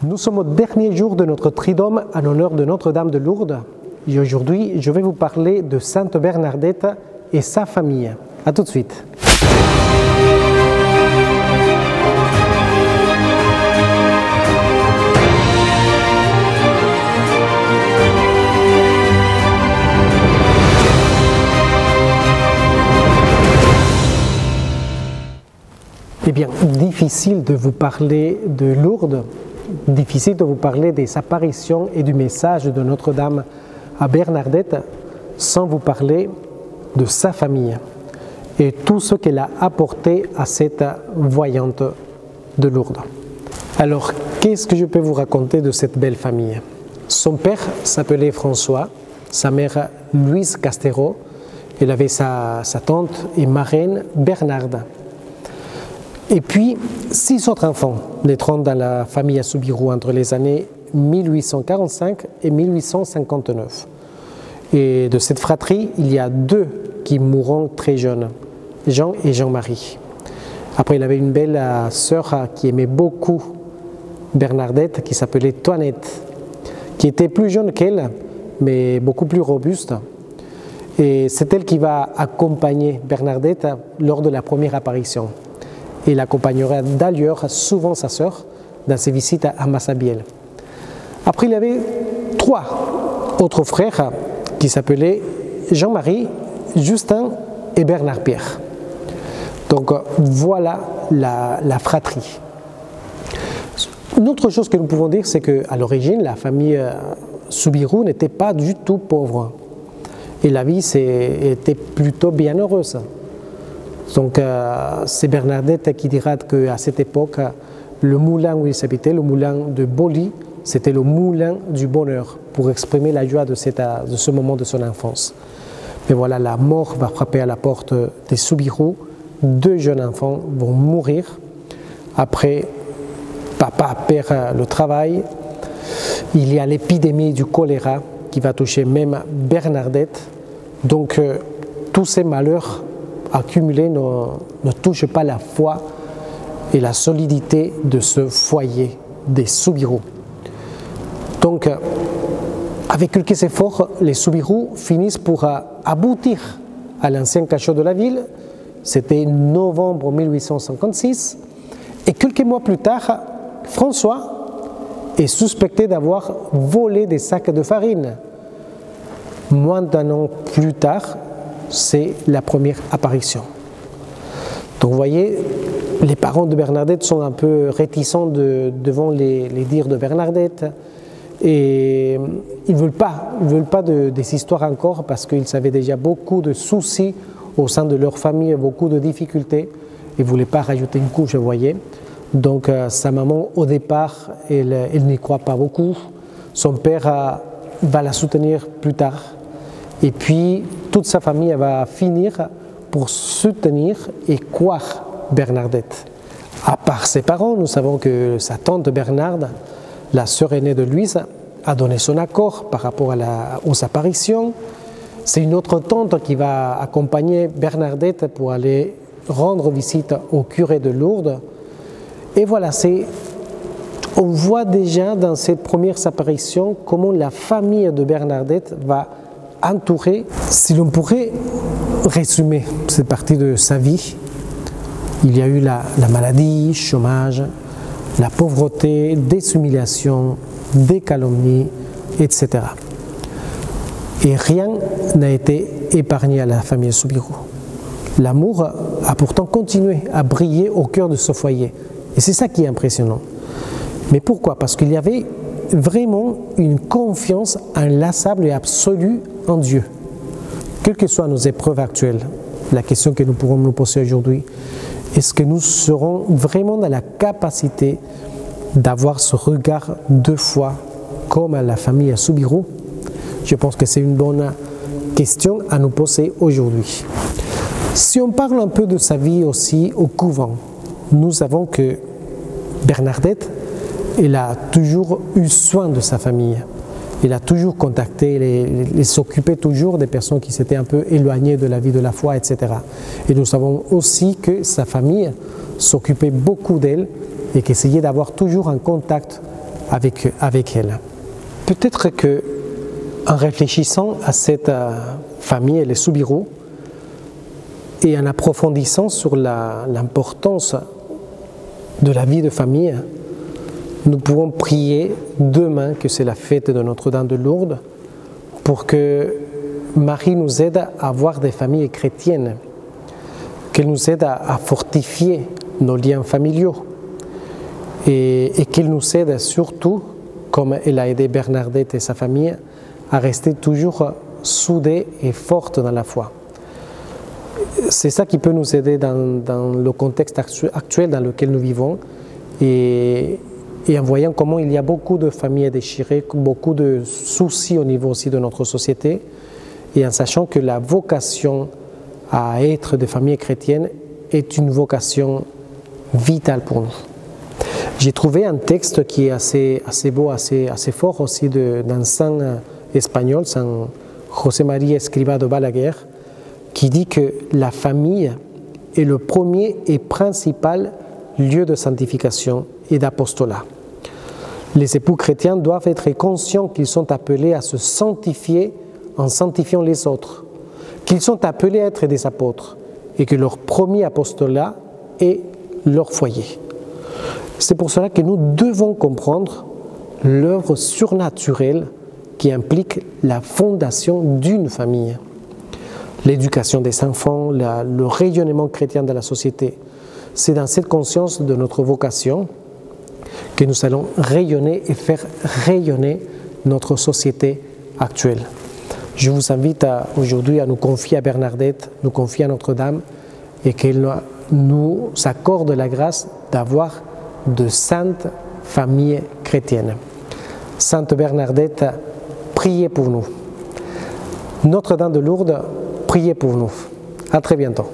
Nous sommes au dernier jour de notre Triduum en l'honneur de Notre-Dame de Lourdes. Et aujourd'hui, je vais vous parler de Sainte Bernardette et sa famille. A tout de suite. Eh bien, difficile de vous parler de Lourdes, difficile de vous parler des apparitions et du message de Notre-Dame à Bernardette sans vous parler de sa famille et tout ce qu'elle a apporté à cette voyante de Lourdes. Alors, qu'est-ce que je peux vous raconter de cette belle famille? Son père s'appelait François, sa mère Louise Castero, elle avait sa tante et marraine Bernarde. Et puis, 6 autres enfants naîtront dans la famille Soubirous entre les années 1845 et 1859. Et de cette fratrie, il y a 2 qui mourront très jeunes, Jean et Jean-Marie. Après, il avait une belle sœur qui aimait beaucoup Bernardette, qui s'appelait Toinette, qui était plus jeune qu'elle, mais beaucoup plus robuste. Et c'est elle qui va accompagner Bernardette lors de la première apparition. Il accompagnera d'ailleurs souvent sa sœur dans ses visites à Massabielle. Après, il avait 3 autres frères qui s'appelaient Jean-Marie, Justin et Bernard-Pierre. Donc voilà la fratrie. Une autre chose que nous pouvons dire, c'est qu'à l'origine, la famille Soubirous n'était pas du tout pauvre. Et la vie était plutôt bien heureuse. Donc c'est Bernardette qui dira qu'à cette époque, le moulin où ils habitaient, le moulin de Boli, c'était le moulin du bonheur, pour exprimer la joie de ce moment de son enfance. Mais voilà, la mort va frapper à la porte des Soubirous. 2 jeunes enfants vont mourir. Après, papa perd le travail. Il y a l'épidémie du choléra qui va toucher même Bernardette. Donc tous ces malheurs accumulés ne touchent pas la foi et la solidité de ce foyer des Soubirous. Donc, avec quelques efforts, les Soubirous finissent pour aboutir à l'ancien cachot de la ville. C'était novembre 1856. Et quelques mois plus tard, François est suspecté d'avoir volé des sacs de farine. Moins d'1 an plus tard, c'est la première apparition. Donc vous voyez, les parents de Bernardette sont un peu réticents devant les dires de Bernardette et ils ne veulent pas des histoires encore parce qu'ils avaient déjà beaucoup de soucis au sein de leur famille, beaucoup de difficultés. Ils ne voulaient pas rajouter une couche, vous voyez. Donc sa maman, au départ, elle n'y croit pas beaucoup. Son père va la soutenir plus tard. Et puis, toute sa famille va finir pour soutenir et croire Bernardette. À part ses parents, nous savons que sa tante Bernarde, la sœur aînée de Louise, a donné son accord par rapport aux apparitions. C'est une autre tante qui va accompagner Bernardette pour aller rendre visite au curé de Lourdes. Et voilà, on voit déjà dans cette première apparition comment la famille de Bernardette va entouré, si l'on pourrait résumer cette partie de sa vie, il y a eu la maladie, le chômage, la pauvreté, des humiliations, des calomnies, etc. Et rien n'a été épargné à la famille Soubirous. L'amour a pourtant continué à briller au cœur de ce foyer. Et c'est ça qui est impressionnant. Mais pourquoi? Parce qu'il y avait vraiment une confiance inlassable et absolue en Dieu. Quelles que soient nos épreuves actuelles, la question que nous pourrons nous poser aujourd'hui, est-ce que nous serons vraiment dans la capacité d'avoir ce regard de foi comme à la famille Soubirous? Je pense que c'est une bonne question à nous poser aujourd'hui. Si on parle un peu de sa vie aussi au couvent, nous savons que Bernardette, elle a toujours eu soin de sa famille. Elle a toujours contacté, elle s'occupait toujours des personnes qui s'étaient un peu éloignées de la vie de la foi, etc. Et nous savons aussi que sa famille s'occupait beaucoup d'elle et qu'essayait d'avoir toujours un contact avec elle. Peut-être que en réfléchissant à cette famille, les Soubirous, et en approfondissant sur l'importance de la vie de famille, nous pouvons prier demain, que c'est la fête de Notre-Dame de Lourdes, pour que Marie nous aide à avoir des familles chrétiennes, qu'elle nous aide à fortifier nos liens familiaux et qu'elle nous aide surtout, comme elle a aidé Bernadette et sa famille, à rester toujours soudés et fortes dans la foi. C'est ça qui peut nous aider dans le contexte actuel dans lequel nous vivons et en voyant comment il y a beaucoup de familles déchirées, beaucoup de soucis au niveau aussi de notre société et en sachant que la vocation à être des familles chrétiennes est une vocation vitale pour nous. J'ai trouvé un texte qui est assez beau, assez fort aussi d'un saint espagnol, Saint José María Escrivá de Balaguer, qui dit que la famille est le premier et principal lieu de sanctification et d'apostolat. Les époux chrétiens doivent être conscients qu'ils sont appelés à se sanctifier en sanctifiant les autres, qu'ils sont appelés à être des apôtres et que leur premier apostolat est leur foyer. C'est pour cela que nous devons comprendre l'œuvre surnaturelle qui implique la fondation d'une famille. L'éducation des enfants, le rayonnement chrétien de la société. C'est dans cette conscience de notre vocation que nous allons rayonner et faire rayonner notre société actuelle. Je vous invite aujourd'hui à nous confier à Bernadette, nous confier à Notre-Dame et qu'elle nous accorde la grâce d'avoir de saintes familles chrétiennes. Sainte Bernadette, priez pour nous. Notre-Dame de Lourdes, priez pour nous. À très bientôt.